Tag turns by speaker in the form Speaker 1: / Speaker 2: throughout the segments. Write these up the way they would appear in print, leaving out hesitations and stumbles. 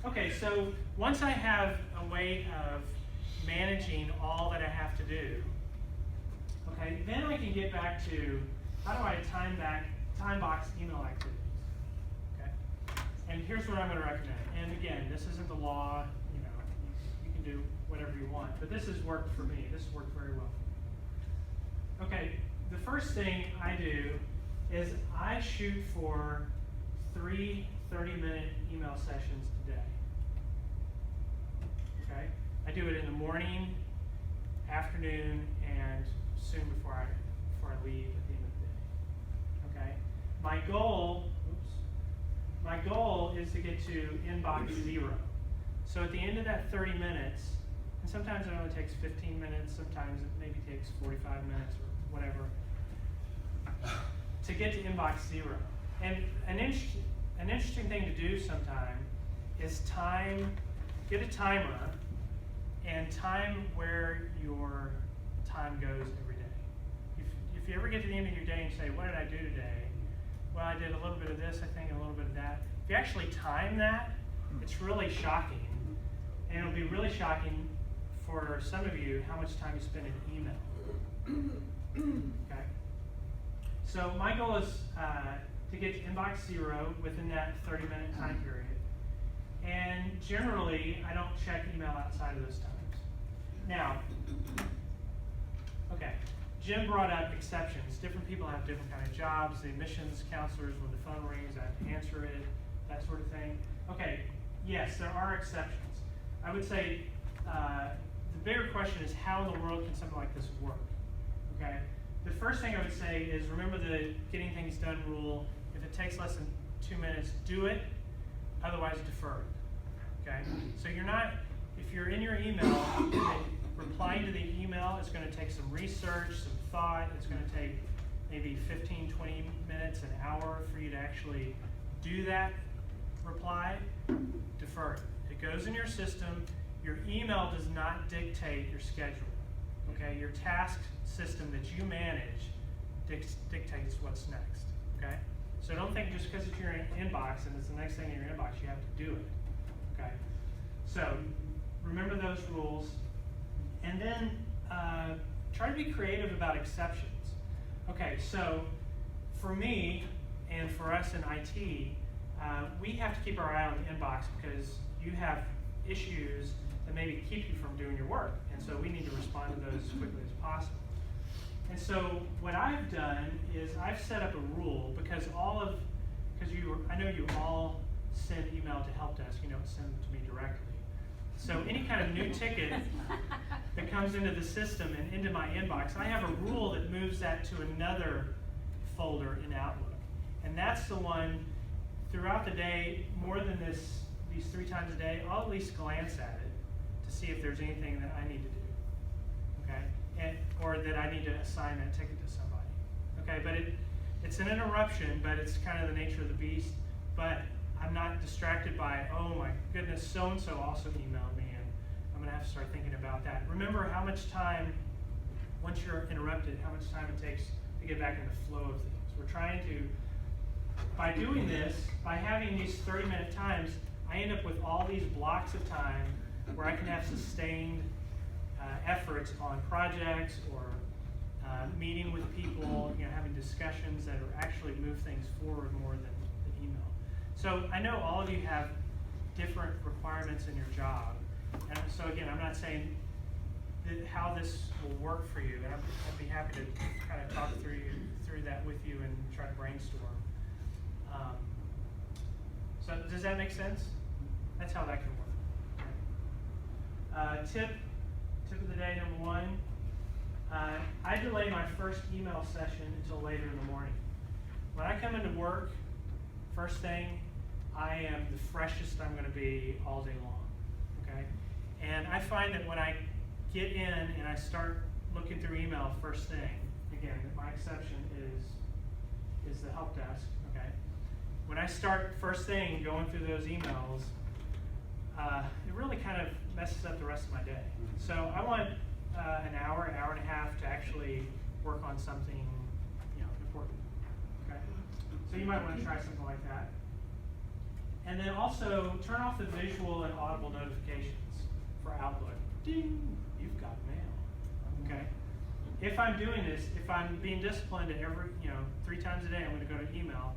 Speaker 1: Okay, so once I have a way of managing all that I have to do, okay, then I can get back to how do I time box email activities. Okay, and here's what I'm going to recommend. And again, this isn't the law. You know, you can do whatever you want, but this has worked for me. This has worked very well. Okay, the first thing I do is I shoot for 3 30-minute email sessions a day. Okay, I do it in the morning, afternoon, and soon before I leave at the end of the day. Okay, my goal is to get to inbox 0. So at the end of that 30 minutes, and sometimes it only takes 15 minutes, sometimes it maybe takes 45 minutes or whatever, to get to inbox 0. And an interesting thing to do sometime is get a timer and time where your time goes every day. If you ever get to the end of your day and say, what did I do today? Well, I did a little bit of this, I think, a little bit of that. If you actually time that, it's really shocking. And it'll be really shocking for some of you how much time you spend in email. Okay? So my goal is to get to inbox 0 within that 30-minute time period. And generally, I don't check email outside of those times. Now, okay, Jim brought up exceptions. Different people have different kind of jobs. The admissions counselors, when the phone rings, I have to answer it, that sort of thing. Okay, yes, there are exceptions. I would say the bigger question is how in the world can something like this work? Okay, the first thing I would say is remember the getting things done rule. If it takes less than 2 minutes, do it. Otherwise, defer it. Okay, so if you're in your email, replying to the email is going to take some research, some thought. It's going to take maybe 15, 20 minutes, an hour for you to actually do that reply. Defer it. It goes in your system. Your email does not dictate your schedule. Okay, your task system that you manage dictates what's next. Okay, so don't think just because it's your inbox and it's the next thing in your inbox you have to do it. Okay, so remember those rules, and then try to be creative about exceptions. Okay, so for me and for us in IT, we have to keep our eye on the inbox because you have issues that maybe keep you from doing your work, and so we need to respond to those as quickly as possible. And so what I've done is I've set up a rule because I know you all send email to help desk. You don't send them to me directly. So any kind of new ticket that comes into the system and into my inbox, I have a rule that moves that to another folder in Outlook. And that's the one throughout the day, more than these 3 times a day, I'll at least glance at it to see if there's anything that I need to do. Okay? Or that I need to assign that ticket to somebody. Okay, but it's an interruption, but it's kind of the nature of the beast. But I'm not distracted by, oh my goodness, so-and-so also emailed me, and I'm going to have to start thinking about that. Remember how much time, once you're interrupted, how much time it takes to get back in the flow of things. We're trying to, by doing this, by having these 30-minute times, I end up with all these blocks of time where I can have sustained efforts on projects or meeting with people, having discussions that are actually move things forward more than the email. So I know all of you have different requirements in your job, and so again, I'm not saying that how this will work for you, and I'd be happy to kind of talk through that with you and try to brainstorm. So does that make sense? That's how that can work. Tip of the day number 1. I delay my first email session until later in the morning. When I come into work, first thing, I am the freshest I'm going to be all day long. Okay, and I find that when I get in and I start looking through email first thing, again, my exception is the help desk. Okay, when I start first thing going through those emails, it really kind of messes up the rest of my day. So I want an hour and a half to actually work on something important. Okay, so you might want to try something like that. And then also turn off the visual and audible notifications for Outlook. Ding, you've got mail, okay? If I'm doing this, if I'm being disciplined at every, 3 times a day, I'm gonna go to email,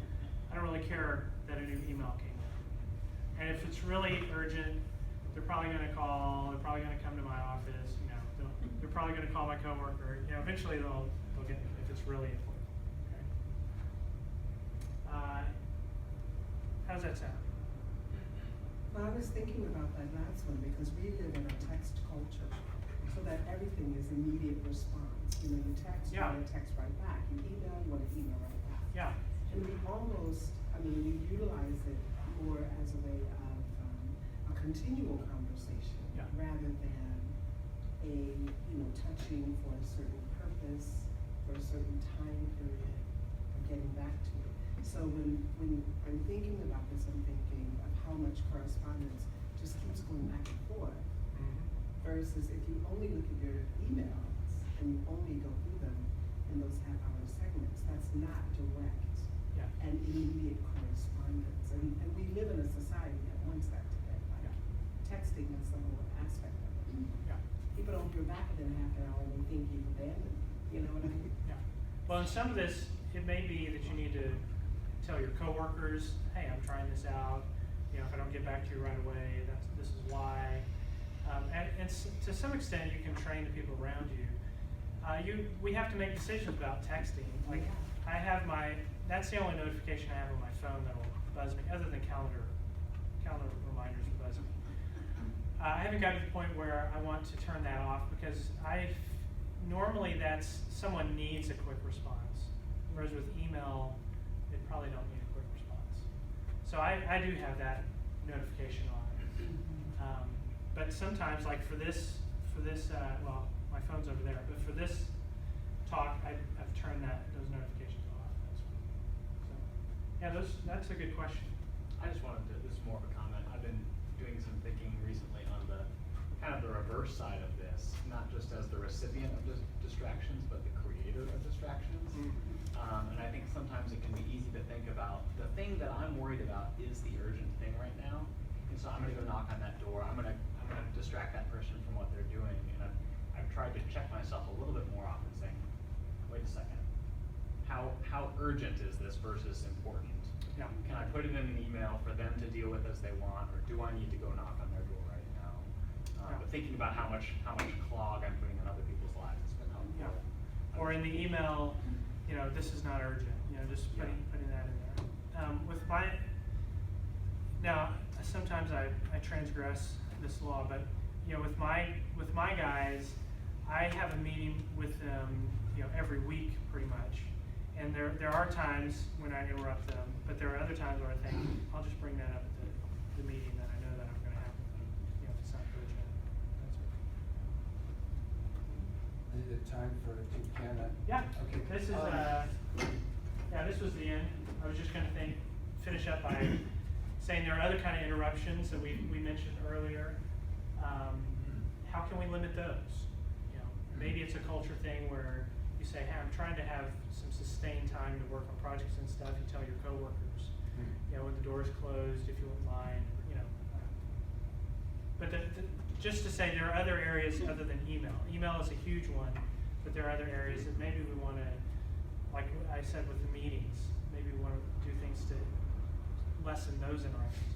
Speaker 1: I don't really care that a new email came in. And if it's really urgent, they're probably gonna call, they're probably gonna come to my office, they're probably gonna call my coworker, eventually they'll get it if it's really important, okay? How does that sound?
Speaker 2: Well, I was thinking about that last one because we live in a text culture, so that everything is immediate response. You text, you
Speaker 1: Yeah.
Speaker 2: want to text right back. You email, you want to email right back.
Speaker 1: Yeah.
Speaker 2: And we we utilize it more as a way of a continual conversation
Speaker 1: Yeah.
Speaker 2: rather than a, touching for a certain purpose, for a certain time period, or getting back to it. So when I'm thinking about this, I'm thinking of how much correspondence just keeps going back and forth. Versus if you only look at your emails and you only go through them in those half-hour segments, that's not direct
Speaker 1: Yeah.
Speaker 2: and immediate correspondence. And we live in a society that wants that today. Like texting is the whole aspect of it.
Speaker 1: Yeah.
Speaker 2: People don't hear back within half an hour and they think you've abandoned them. You know what I mean?
Speaker 1: Yeah. Well, in some of this, it may be that you need to tell your coworkers, hey, I'm trying this out. If I don't get back to you right away, this is why. And to some extent, you can train the people around you. We have to make decisions about texting. Like,
Speaker 2: Yeah.
Speaker 1: I have that's the only notification I have on my phone that'll buzz me, other than calendar reminders will buzz me. I haven't gotten to the point where I want to turn that off because normally that's someone needs a quick response, whereas with email, they probably don't need a quick response. So I do have that notification on. But sometimes, like for this, well, my phone's over there, but for this talk, I've turned those notifications off. So, that's a good question.
Speaker 3: I just wanted to, this is more of a comment. I've been doing some thinking recently on the kind of the reverse side of this, not just as the recipient of distractions, but the creator of distractions. And I think sometimes it can be easy to think about the thing that I'm worried about is the urgent thing right now. And so I'm gonna go knock on that door. I'm gonna distract that person from what they're doing. And I've tried to check myself a little bit more often, saying, wait a second, how urgent is this versus important?
Speaker 1: Yeah.
Speaker 3: Can I put it in an email for them to deal with as they want, or do I need to go knock on their door right now? But thinking about how much clog I'm putting on other people's lives has been helpful.
Speaker 1: Yeah. Or in the email, this is not urgent. Just putting that in there. Now sometimes I transgress this law, but with my guys, I have a meeting with them every week pretty much. And there are times when I interrupt them, but there are other times where I think I'll just bring that up at the meeting that I know that I'm going to have with them. If it's not urgent, that's okay.
Speaker 4: Is it time for Buchanan?
Speaker 1: Yeah.
Speaker 4: Okay.
Speaker 1: This is this was the end. I was just going to finish up by saying there are other kind of interruptions that we mentioned earlier. How can we limit those? Maybe it's a culture thing where you say, hey, I'm trying to have some sustained time to work on projects and stuff. You tell your coworkers, when the door's closed, if you wouldn't mind, But just to say, there are other areas other than email. Email is a huge one, but there are other areas that maybe we want to, like I said with the meetings, maybe we want to do things to lessen those interruptions.